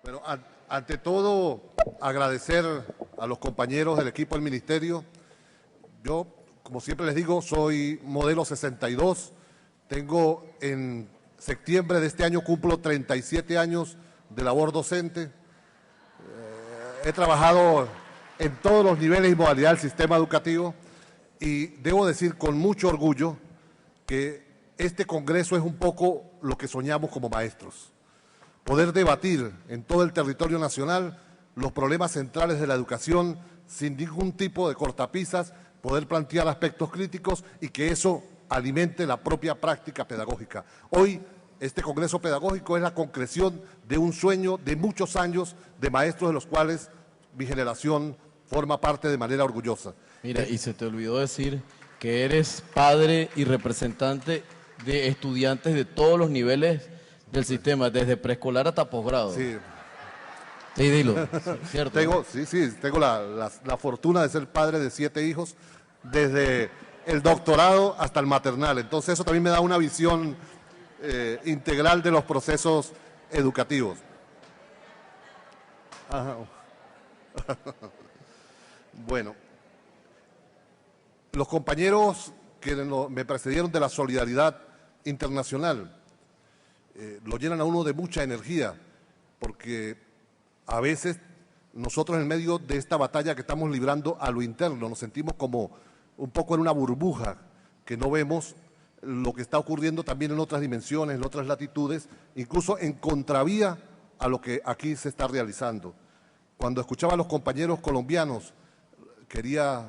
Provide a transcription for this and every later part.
Bueno, ante todo, agradecer a los compañeros del equipo del Ministerio. Yo, como siempre les digo, soy modelo 62. Tengo en septiembre de este año, cumplo 37 años de labor docente. He trabajado en todos los niveles y modalidades del sistema educativo y debo decir con mucho orgullo que este Congreso es un poco lo que soñamos como maestros. Poder debatir en todo el territorio nacional los problemas centrales de la educación sin ningún tipo de cortapisas, poder plantear aspectos críticos y que eso alimente la propia práctica pedagógica. Hoy, este Congreso Pedagógico es la concreción de un sueño de muchos años de maestros de los cuales mi generación forma parte de manera orgullosa. Mira, y se te olvidó decir que eres padre y representante de estudiantes de todos los niveles del sistema, desde preescolar hasta posgrado. Sí. Sí, dilo, ¿cierto? Tengo la fortuna de ser padre de 7 hijos, desde el doctorado hasta el maternal. Entonces eso también me da una visión integral de los procesos educativos. Ajá. Bueno, los compañeros que me precedieron de la solidaridad internacional lo llenan a uno de mucha energía, porque a veces nosotros en medio de esta batalla que estamos librando a lo interno nos sentimos como un poco en una burbuja, que no vemos lo que está ocurriendo también en otras dimensiones, en otras latitudes, incluso en contravía a lo que aquí se está realizando. Cuando escuchaba a los compañeros colombianos, quería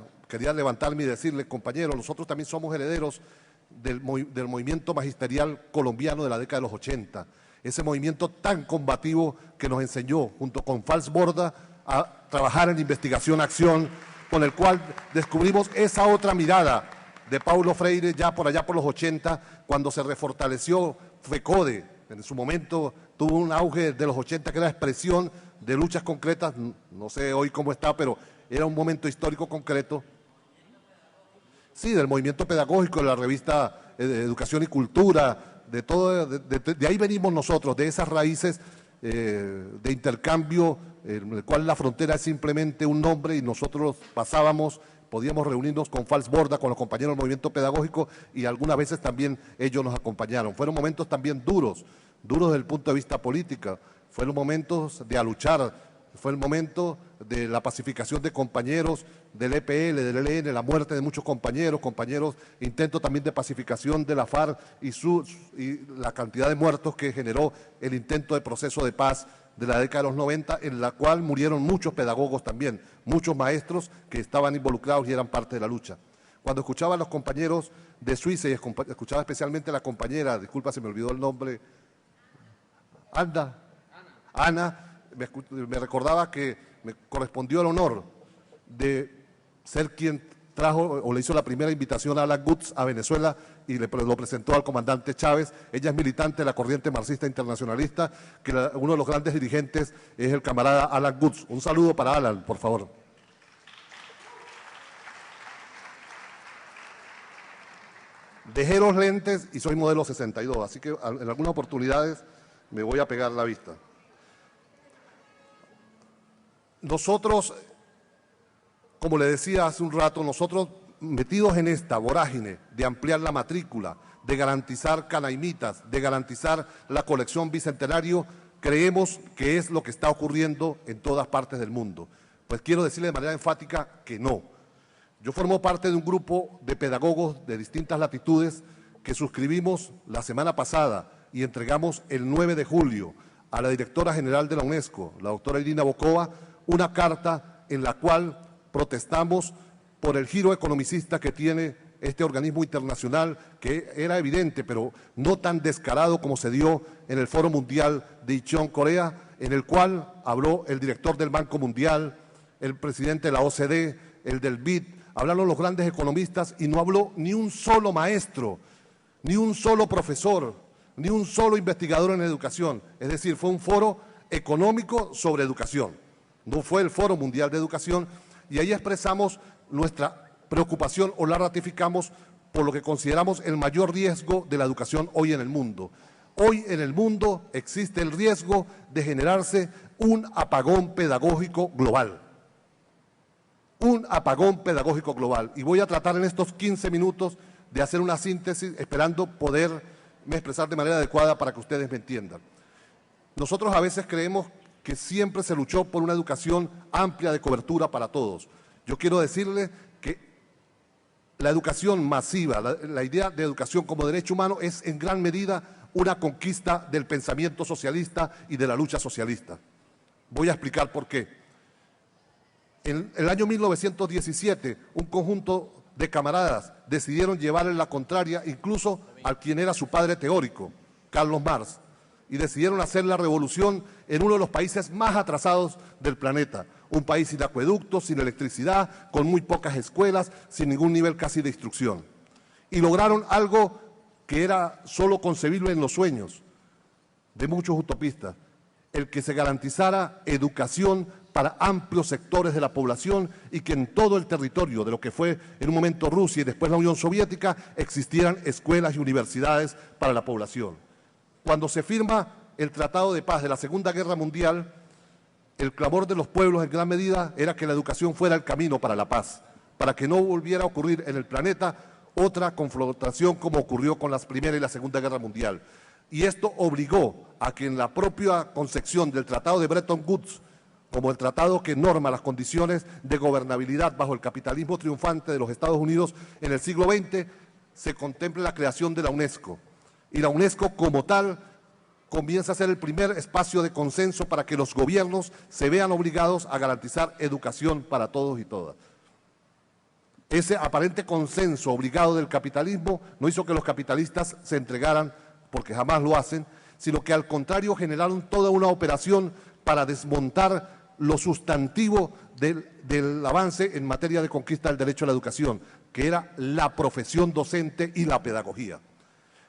levantarme y decirles, compañeros, nosotros también somos herederos del movimiento magisterial colombiano de la década de los 80, ese movimiento tan combativo que nos enseñó, junto con Fals Borda, a trabajar en investigación-acción, con el cual descubrimos esa otra mirada de Paulo Freire ya por allá por los 80, cuando se refortaleció FECODE. En su momento tuvo un auge de los 80 que era expresión de luchas concretas, no sé hoy cómo está, pero era un momento histórico concreto. Sí, del movimiento pedagógico, de la revista Educación y Cultura, de ahí venimos nosotros, de esas raíces de intercambio, en el cual la frontera es simplemente un nombre y nosotros podíamos reunirnos con Fals Borda, con los compañeros del movimiento pedagógico y algunas veces también ellos nos acompañaron. Fueron momentos también duros desde el punto de vista político, fueron momentos de a luchar, fue el momento de la pacificación de compañeros del EPL, del ELN, la muerte de muchos compañeros, intento también de pacificación de la FARC y la cantidad de muertos que generó el intento de proceso de paz de la década de los 90, en la cual murieron muchos pedagogos también, muchos maestros que estaban involucrados y eran parte de la lucha. Cuando escuchaba a los compañeros de Suiza y escuchaba especialmente a la compañera, disculpa, se me olvidó el nombre, Ana, me recordaba que me correspondió el honor de ser quien trajo o le hizo la primera invitación a Alan Guth a Venezuela y lo presentó al comandante Chávez. Ella es militante de la corriente marxista internacionalista, que uno de los grandes dirigentes es el camarada Alan Guth. Un saludo para Alan, por favor. Dejé los lentes y soy modelo 62, así que en algunas oportunidades me voy a pegar la vista. Nosotros, como le decía hace un rato, nosotros metidos en esta vorágine de ampliar la matrícula, de garantizar canaimitas, de garantizar la colección bicentenario, creemos que es lo que está ocurriendo en todas partes del mundo. Pues quiero decirle de manera enfática que no. Yo formo parte de un grupo de pedagogos de distintas latitudes que suscribimos la semana pasada y entregamos el 9 de julio a la directora general de la UNESCO, la doctora Irina Bokova, una carta en la cual protestamos por el giro economicista que tiene este organismo internacional, que era evidente, pero no tan descarado como se dio en el Foro Mundial de Incheon, Corea, en el cual habló el director del Banco Mundial, el presidente de la OCDE, el del BID, hablaron los grandes economistas y no habló ni un solo maestro, ni un solo profesor, ni un solo investigador en educación. Es decir, fue un foro económico sobre educación. No fue el Foro Mundial de Educación, y ahí expresamos nuestra preocupación o la ratificamos por lo que consideramos el mayor riesgo de la educación hoy en el mundo. Hoy en el mundo existe el riesgo de generarse un apagón pedagógico global. Un apagón pedagógico global. Y voy a tratar en estos 15 minutos de hacer una síntesis, esperando poderme expresar de manera adecuada para que ustedes me entiendan. Nosotros a veces creemos que siempre se luchó por una educación amplia de cobertura para todos. Yo quiero decirles que la educación masiva, la idea de educación como derecho humano es en gran medida una conquista del pensamiento socialista y de la lucha socialista. Voy a explicar por qué. En el año 1917, un conjunto de camaradas decidieron llevarle la contraria incluso a quien era su padre teórico, Carlos Marx, y decidieron hacer la revolución en uno de los países más atrasados del planeta, un país sin acueductos, sin electricidad, con muy pocas escuelas, sin ningún nivel casi de instrucción. Y lograron algo que era solo concebible en los sueños de muchos utopistas, el que se garantizara educación para amplios sectores de la población y que en todo el territorio de lo que fue en un momento Rusia y después la Unión Soviética existieran escuelas y universidades para la población. Cuando se firma el Tratado de Paz de la Segunda Guerra Mundial, el clamor de los pueblos en gran medida era que la educación fuera el camino para la paz, para que no volviera a ocurrir en el planeta otra confrontación como ocurrió con la Primera y la Segunda Guerra Mundial. Y esto obligó a que en la propia concepción del Tratado de Bretton Woods, como el tratado que norma las condiciones de gobernabilidad bajo el capitalismo triunfante de los Estados Unidos en el siglo XX, se contemple la creación de la UNESCO. Y la UNESCO como tal comienza a ser el primer espacio de consenso para que los gobiernos se vean obligados a garantizar educación para todos y todas. Ese aparente consenso obligado del capitalismo no hizo que los capitalistas se entregaran, porque jamás lo hacen, sino que al contrario generaron toda una operación para desmontar lo sustantivo del avance en materia de conquista del derecho a la educación, que era la profesión docente y la pedagogía.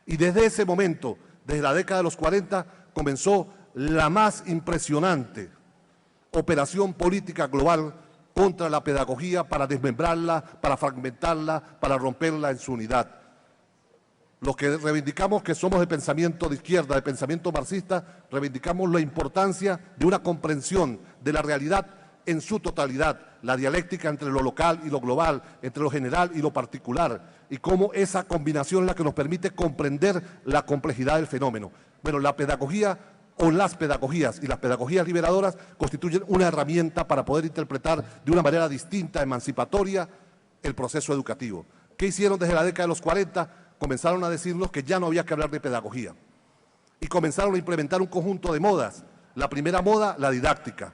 Y desde ese momento, desde la década de los 40, comenzó la más impresionante operación política global contra la pedagogía para desmembrarla, para fragmentarla, para romperla en su unidad. Los que reivindicamos que somos de pensamiento de izquierda, de pensamiento marxista, reivindicamos la importancia de una comprensión de la realidad en su totalidad, la dialéctica entre lo local y lo global, entre lo general y lo particular, y cómo esa combinación es la que nos permite comprender la complejidad del fenómeno. Bueno, la pedagogía o las pedagogías y las pedagogías liberadoras constituyen una herramienta para poder interpretar de una manera distinta, emancipatoria, el proceso educativo. ¿Qué hicieron desde la década de los 40? Comenzaron a decirnos que ya no había que hablar de pedagogía y comenzaron a implementar un conjunto de modas. La primera moda, la didáctica.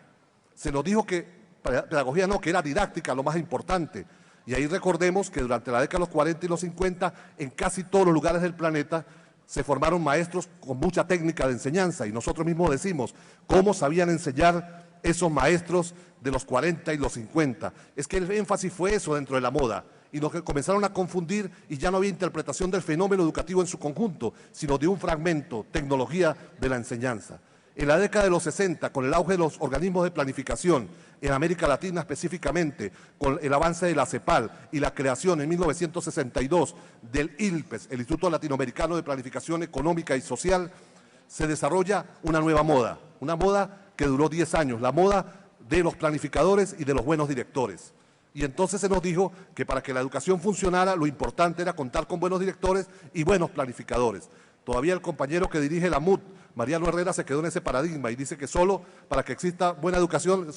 Se nos dijo que pedagogía no, que era didáctica lo más importante. Y ahí recordemos que durante la década de los 40 y los 50, en casi todos los lugares del planeta, se formaron maestros con mucha técnica de enseñanza y nosotros mismos decimos cómo sabían enseñar esos maestros de los 40 y los 50. Es que el énfasis fue eso dentro de la moda. Y nos comenzaron a confundir y ya no había interpretación del fenómeno educativo en su conjunto, sino de un fragmento, tecnología de la enseñanza. En la década de los 60, con el auge de los organismos de planificación, en América Latina específicamente, con el avance de la CEPAL y la creación en 1962 del ILPES, el Instituto Latinoamericano de Planificación Económica y Social, se desarrolla una nueva moda, una moda que duró 10 años, la moda de los planificadores y de los buenos directores. Y entonces se nos dijo que para que la educación funcionara, lo importante era contar con buenos directores y buenos planificadores. Todavía el compañero que dirige la MUT, Mariano Herrera, se quedó en ese paradigma y dice que solo para que exista buena educación,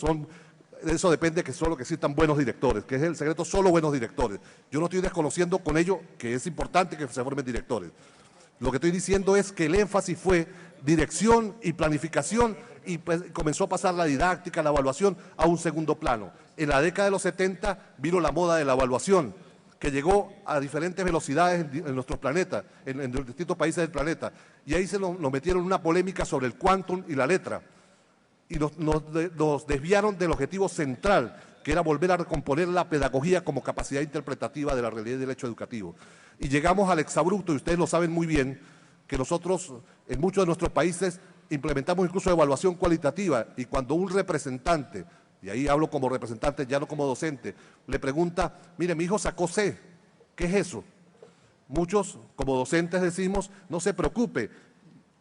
eso depende que solo que existan buenos directores, que es el secreto, solo buenos directores. Yo no estoy desconociendo con ello que es importante que se formen directores. Lo que estoy diciendo es que el énfasis fue dirección y planificación y pues comenzó a pasar la didáctica, la evaluación a un segundo plano. En la década de los 70 vino la moda de la evaluación, que llegó a diferentes velocidades en nuestros planetas, en los distintos países del planeta. Y ahí nos metieron una polémica sobre el quantum y la letra. Y nos desviaron del objetivo central, que era volver a recomponer la pedagogía como capacidad interpretativa de la realidad del hecho educativo. Y llegamos al exabrupto, y ustedes lo saben muy bien, que nosotros en muchos de nuestros países implementamos incluso evaluación cualitativa, y cuando un representante, y ahí hablo como representante, ya no como docente, le pregunta, mire, mi hijo sacó C, ¿qué es eso? Muchos como docentes decimos, no se preocupe,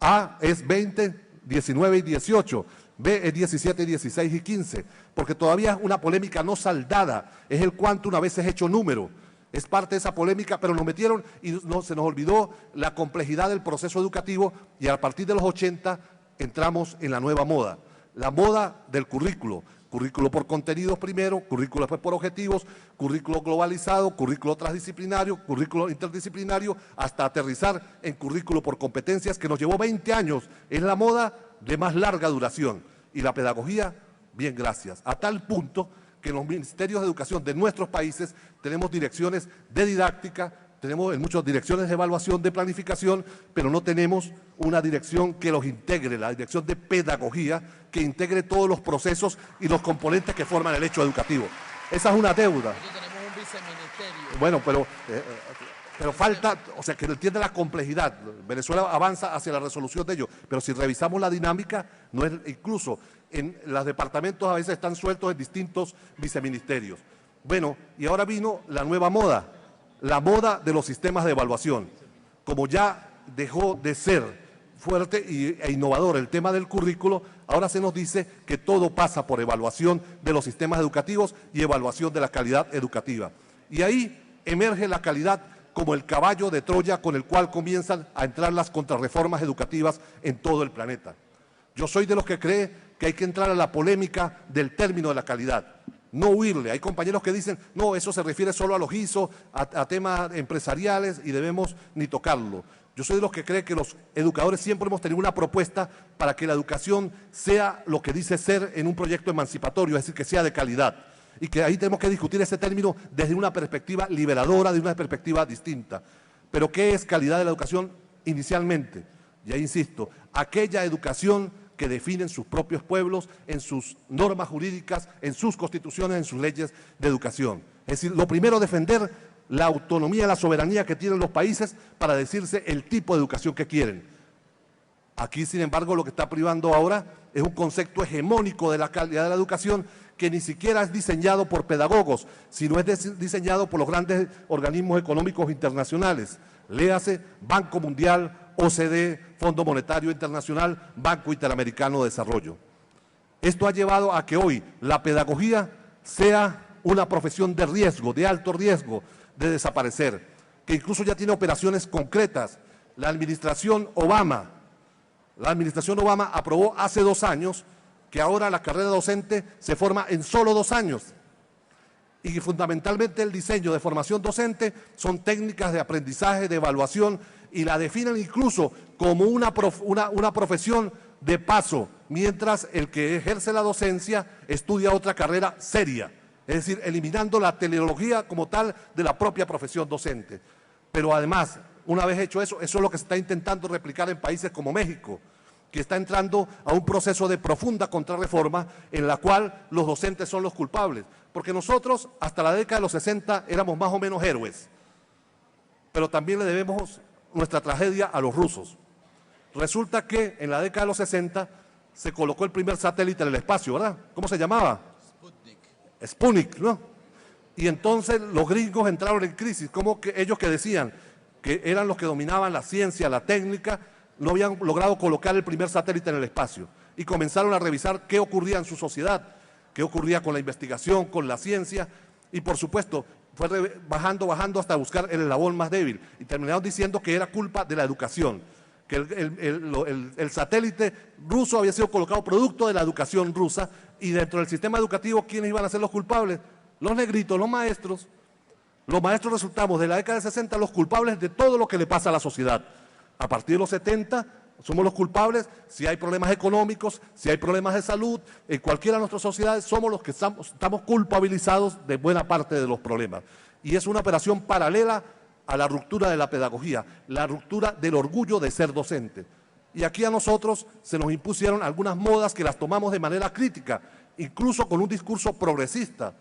A es 20, 19 y 18. B es 17, 16 y 15. Porque todavía es una polémica no saldada. Es el quantum a veces hecho número. Es parte de esa polémica, pero nos metieron y no, se nos olvidó la complejidad del proceso educativo y a partir de los 80 entramos en la nueva moda. La moda del currículo. Currículo por contenidos primero, currículo después por objetivos, currículo globalizado, currículo transdisciplinario, currículo interdisciplinario, hasta aterrizar en currículo por competencias que nos llevó 20 años. Es la moda de más larga duración. Y la pedagogía, bien, gracias. A tal punto que en los ministerios de educación de nuestros países tenemos direcciones de didáctica, tenemos en muchas direcciones de evaluación, de planificación, pero no tenemos una dirección que los integre, la dirección de pedagogía, que integre todos los procesos y los componentes que forman el hecho educativo. Esa es una deuda. Aquí tenemos un viceministerio. Bueno, pero falta, o sea, que entienda la complejidad. Venezuela avanza hacia la resolución de ello, pero si revisamos la dinámica, no es, incluso en los departamentos a veces están sueltos en distintos viceministerios. Bueno, y ahora vino la nueva moda, la moda de los sistemas de evaluación. Como ya dejó de ser fuerte e innovador el tema del currículo, ahora se nos dice que todo pasa por evaluación de los sistemas educativos y evaluación de la calidad educativa. Y ahí emerge la calidad como el caballo de Troya con el cual comienzan a entrar las contrarreformas educativas en todo el planeta. Yo soy de los que cree que hay que entrar a la polémica del término de la calidad, no huirle. Hay compañeros que dicen, no, eso se refiere solo a los ISO, a temas empresariales y debemos ni tocarlo. Yo soy de los que cree que los educadores siempre hemos tenido una propuesta para que la educación sea lo que dice ser en un proyecto emancipatorio, es decir, que sea de calidad. Y que ahí tenemos que discutir ese término desde una perspectiva liberadora, de una perspectiva distinta. Pero ¿qué es calidad de la educación inicialmente? Ya insisto, aquella educación que definen sus propios pueblos en sus normas jurídicas, en sus constituciones, en sus leyes de educación. Es decir, lo primero, defender la autonomía, la soberanía que tienen los países para decirse el tipo de educación que quieren. Aquí, sin embargo, lo que está privando ahora es un concepto hegemónico de la calidad de la educación que ni siquiera es diseñado por pedagogos, sino es diseñado por los grandes organismos económicos internacionales. Léase Banco Mundial, OCDE, Fondo Monetario Internacional, Banco Interamericano de Desarrollo. Esto ha llevado a que hoy la pedagogía sea una profesión de riesgo, de alto riesgo de desaparecer, que incluso ya tiene operaciones concretas. La administración Obama aprobó hace 2 años que ahora la carrera docente se forma en solo 2 años. Y fundamentalmente el diseño de formación docente son técnicas de aprendizaje, de evaluación, y la definen incluso como una profesión de paso, mientras el que ejerce la docencia estudia otra carrera seria, es decir, eliminando la teleología como tal de la propia profesión docente. Pero además, una vez hecho eso, eso es lo que se está intentando replicar en países como México, que está entrando a un proceso de profunda contrarreforma en la cual los docentes son los culpables. Porque nosotros, hasta la década de los 60, éramos más o menos héroes, pero también le debemos nuestra tragedia a los rusos. Resulta que en la década de los 60 se colocó el primer satélite en el espacio, ¿verdad? ¿Cómo se llamaba? Sputnik, ¿no? Y entonces los gringos entraron en crisis, como que ellos que decían que eran los que dominaban la ciencia, la técnica, no habían logrado colocar el primer satélite en el espacio y comenzaron a revisar qué ocurría en su sociedad, qué ocurría con la investigación, con la ciencia, y por supuesto fue bajando hasta buscar el eslabón más débil y terminaron diciendo que era culpa de la educación, que el satélite ruso había sido colocado producto de la educación rusa, y dentro del sistema educativo, ¿quiénes iban a ser los culpables? Los negritos, los maestros. Los maestros resultamos de la década de 60 los culpables de todo lo que le pasa a la sociedad. A partir de los 70 somos los culpables si hay problemas económicos, si hay problemas de salud, en cualquiera de nuestras sociedades somos los que estamos culpabilizados de buena parte de los problemas. Y es una operación paralela a la ruptura de la pedagogía, la ruptura del orgullo de ser docente. Y aquí a nosotros se nos impusieron algunas modas que las tomamos de manera crítica, incluso con un discurso progresista,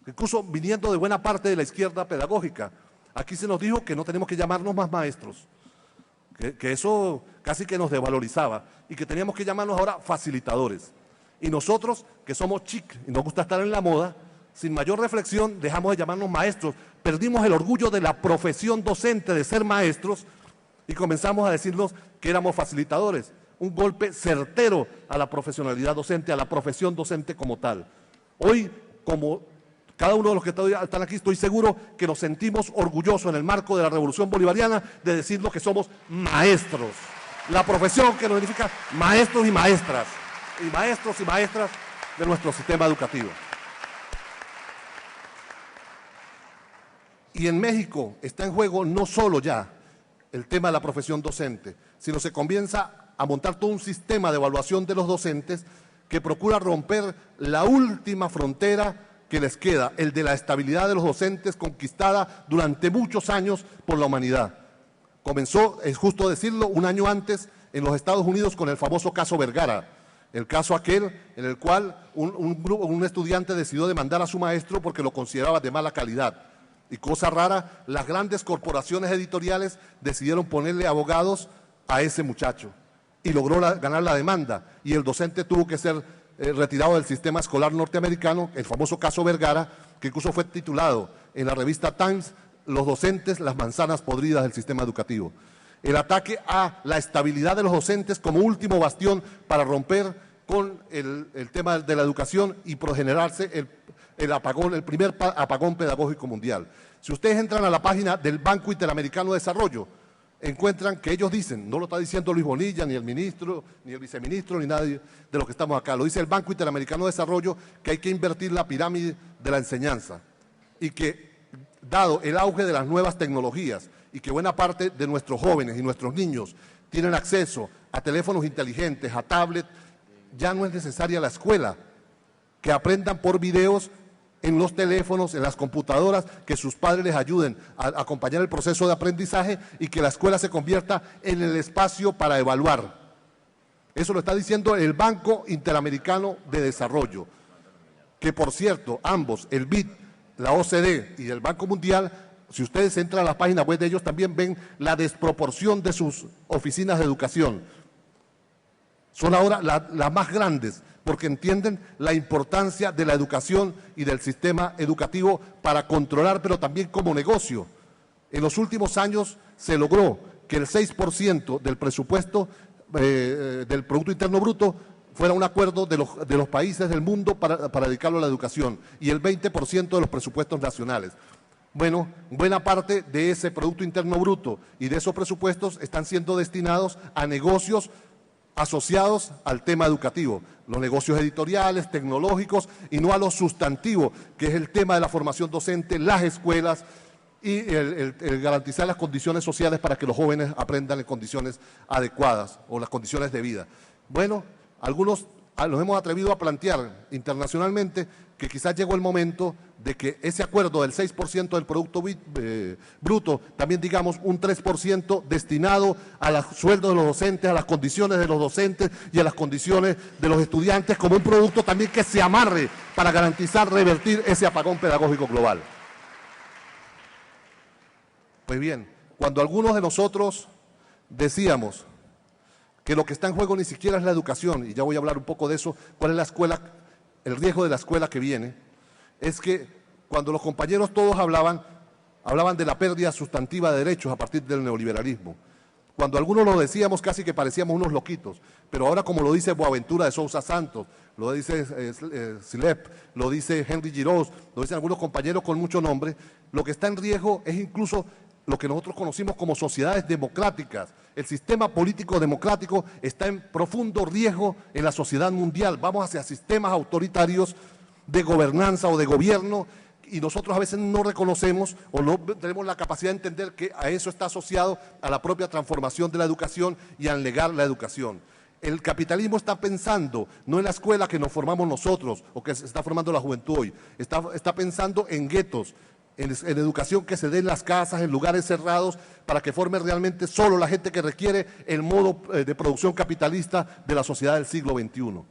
incluso viniendo de buena parte de la izquierda pedagógica. Aquí se nos dijo que no tenemos que llamarnos más maestros, que eso casi que nos desvalorizaba y que teníamos que llamarnos ahora facilitadores. Y nosotros, que somos chic y nos gusta estar en la moda, sin mayor reflexión dejamos de llamarnos maestros, perdimos el orgullo de la profesión docente, de ser maestros, y comenzamos a decirnos que éramos facilitadores. Un golpe certero a la profesionalidad docente, a la profesión docente como tal. Hoy, como cada uno de los que están aquí, estoy seguro que nos sentimos orgullosos en el marco de la Revolución Bolivariana de decirnos que somos maestros. La profesión que nos significa maestros y maestras de nuestro sistema educativo. Y en México está en juego no solo ya el tema de la profesión docente, sino se comienza a montar todo un sistema de evaluación de los docentes que procura romper la última frontera que les queda, el de la estabilidad de los docentes conquistada durante muchos años por la humanidad. Comenzó, es justo decirlo, un año antes en los Estados Unidos con el famoso caso Vergara, el caso aquel en el cual un estudiante decidió demandar a su maestro porque lo consideraba de mala calidad. Y cosa rara, las grandes corporaciones editoriales decidieron ponerle abogados a ese muchacho y logró ganar la demanda, y el docente tuvo que ser retirado del sistema escolar norteamericano, el famoso caso Vergara, que incluso fue titulado en la revista Times, los docentes, las manzanas podridas del sistema educativo. El ataque a la estabilidad de los docentes como último bastión para romper con el tema de la educación y progenerarse el primer apagón pedagógico mundial. Si ustedes entran a la página del Banco Interamericano de Desarrollo, encuentran que ellos dicen, no lo está diciendo Luis Bonilla, ni el ministro, ni el viceministro, ni nadie de los que estamos acá, lo dice el Banco Interamericano de Desarrollo, que hay que invertir la pirámide de la enseñanza y que, dado el auge de las nuevas tecnologías y que buena parte de nuestros jóvenes y nuestros niños tienen acceso a teléfonos inteligentes, a tablets, ya no es necesaria la escuela, que aprendan por videos en los teléfonos, en las computadoras, que sus padres les ayuden a acompañar el proceso de aprendizaje y que la escuela se convierta en el espacio para evaluar. Eso lo está diciendo el Banco Interamericano de Desarrollo, que por cierto, ambos, el BID, la OCDE y el Banco Mundial, si ustedes entran a la página web de ellos también ven la desproporción de sus oficinas de educación. Son ahora las más grandes, porque entienden la importancia de la educación y del sistema educativo para controlar, pero también como negocio. En los últimos años se logró que el 6% del presupuesto del Producto Interno Bruto fuera un acuerdo de los países del mundo para dedicarlo a la educación, y el 20% de los presupuestos nacionales. Bueno, buena parte de ese Producto Interno Bruto y de esos presupuestos están siendo destinados a negocios asociados al tema educativo, los negocios editoriales, tecnológicos, y no a lo sustantivo, que es el tema de la formación docente, las escuelas y el garantizar las condiciones sociales para que los jóvenes aprendan en condiciones adecuadas o las condiciones de vida. Bueno, algunos nos hemos atrevido a plantear internacionalmente que quizás llegó el momento de que ese acuerdo del 6% del Producto Bruto, también digamos un 3% destinado a los sueldos de los docentes, a las condiciones de los docentes y a las condiciones de los estudiantes, como un producto también que se amarre para garantizar revertir ese apagón pedagógico global. Pues bien, cuando algunos de nosotros decíamos que lo que está en juego ni siquiera es la educación, y ya voy a hablar un poco de eso, cuál es la escuela, el riesgo de la escuela que viene, es que cuando los compañeros todos hablaban de la pérdida sustantiva de derechos a partir del neoliberalismo. Cuando algunos lo decíamos casi que parecíamos unos loquitos, pero ahora como lo dice Boaventura de Sousa Santos, lo dice Silep, lo dice Henry Giroux, lo dicen algunos compañeros con mucho nombre, lo que está en riesgo es incluso lo que nosotros conocimos como sociedades democráticas. El sistema político democrático está en profundo riesgo en la sociedad mundial. Vamos hacia sistemas autoritarios de gobernanza o de gobierno, y nosotros a veces no reconocemos o no tenemos la capacidad de entender que a eso está asociado a la propia transformación de la educación y al negar la educación. El capitalismo está pensando no en la escuela que nos formamos nosotros o que se está formando la juventud hoy, está pensando en guetos, en educación que se dé en las casas, en lugares cerrados, para que forme realmente solo la gente que requiere el modo de producción capitalista de la sociedad del siglo XXI.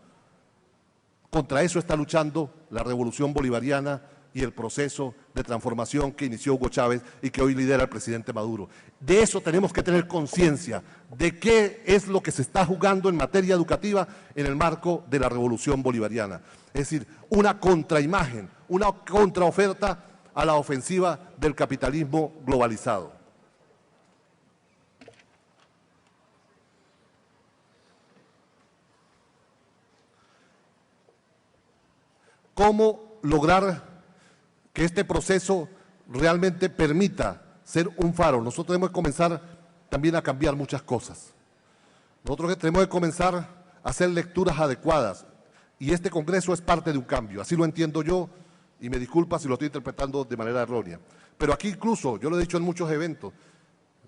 Contra eso está luchando la revolución bolivariana y el proceso de transformación que inició Hugo Chávez y que hoy lidera el presidente Maduro. De eso tenemos que tener conciencia, de qué es lo que se está jugando en materia educativa en el marco de la revolución bolivariana. Es decir, una contraimagen, una contraoferta a la ofensiva del capitalismo globalizado. cómo lograr que este proceso realmente permita ser un faro. Nosotros tenemos que comenzar también a cambiar muchas cosas. Nosotros tenemos que comenzar a hacer lecturas adecuadas y este Congreso es parte de un cambio, así lo entiendo yo y me disculpa si lo estoy interpretando de manera errónea. Pero aquí incluso, yo lo he dicho en muchos eventos,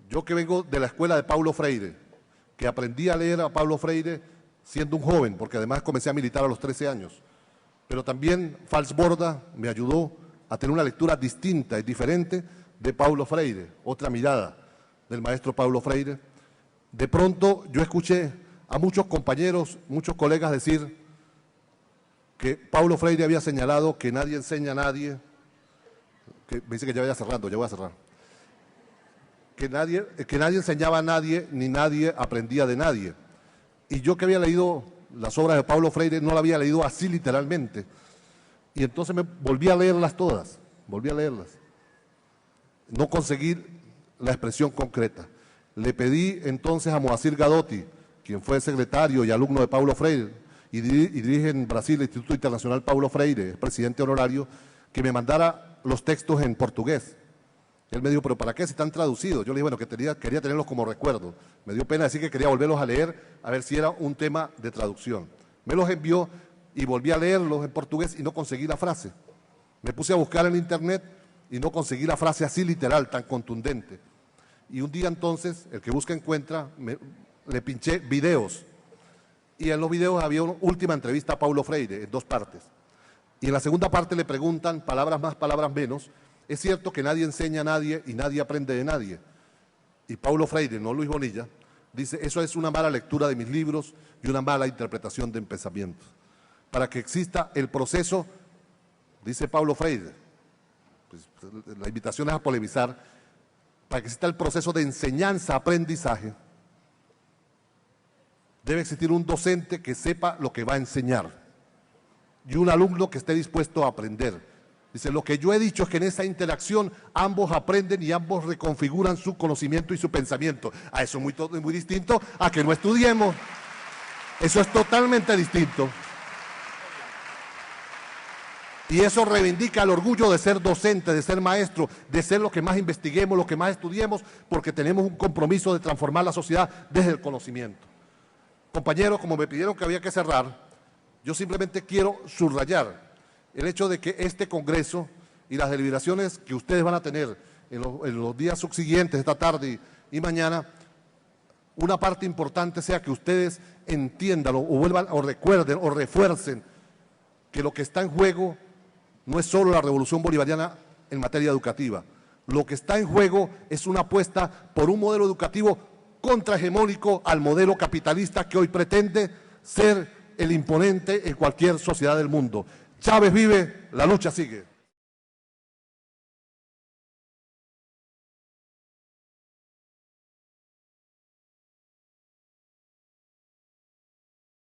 yo que vengo de la escuela de Paulo Freire, que aprendí a leer a Paulo Freire siendo un joven, porque además comencé a militar a los 13 años, pero también Falsborda me ayudó a tener una lectura distinta y diferente de Paulo Freire, otra mirada del maestro Paulo Freire. De pronto yo escuché a muchos compañeros, muchos colegas decir que Paulo Freire había señalado que nadie enseña a nadie, que me dice que ya vaya cerrando, ya voy a cerrar, que nadie enseñaba a nadie ni nadie aprendía de nadie. Y yo que había leído las obras de Paulo Freire no la había leído así literalmente. Y entonces me volví a leerlas todas, volví a leerlas. No conseguí la expresión concreta. Le pedí entonces a Moacir Gadotti, quien fue secretario y alumno de Paulo Freire, y dirige en Brasil el Instituto Internacional Paulo Freire, es presidente honorario, que me mandara los textos en portugués. Él me dijo, ¿pero para qué si están traducidos? Yo le dije, bueno, que quería tenerlos como recuerdo. Me dio pena decir que quería volverlos a leer, a ver si era un tema de traducción. Me los envió y volví a leerlos en portugués y no conseguí la frase. Me puse a buscar en internet y no conseguí la frase así literal, tan contundente. Y un día entonces, el que busca encuentra, le pinché videos. Y en los videos había una última entrevista a Paulo Freire, en 2 partes. Y en la segunda parte le preguntan, palabras más, palabras menos, es cierto que nadie enseña a nadie y nadie aprende de nadie. Y Paulo Freire, no Luis Bonilla, dice, eso es una mala lectura de mis libros y una mala interpretación de pensamientos. Para que exista el proceso, dice Paulo Freire, pues, la invitación es a polemizar, para que exista el proceso de enseñanza-aprendizaje, debe existir un docente que sepa lo que va a enseñar y un alumno que esté dispuesto a aprender. Dice, lo que yo he dicho es que en esa interacción ambos aprenden y ambos reconfiguran su conocimiento y su pensamiento. A eso es muy distinto a que no estudiemos. Eso es totalmente distinto. Y eso reivindica el orgullo de ser docente, de ser maestro, de ser lo que más investiguemos, lo que más estudiemos, porque tenemos un compromiso de transformar la sociedad desde el conocimiento. Compañeros, como me pidieron que había que cerrar, yo simplemente quiero subrayar el hecho de que este Congreso y las deliberaciones que ustedes van a tener en los días subsiguientes, esta tarde y mañana, una parte importante sea que ustedes entiendan o vuelvan o recuerden o refuercen que lo que está en juego no es solo la revolución bolivariana en materia educativa. Lo que está en juego es una apuesta por un modelo educativo contrahegemónico al modelo capitalista que hoy pretende ser el imponente en cualquier sociedad del mundo. Chávez vive, la lucha sigue.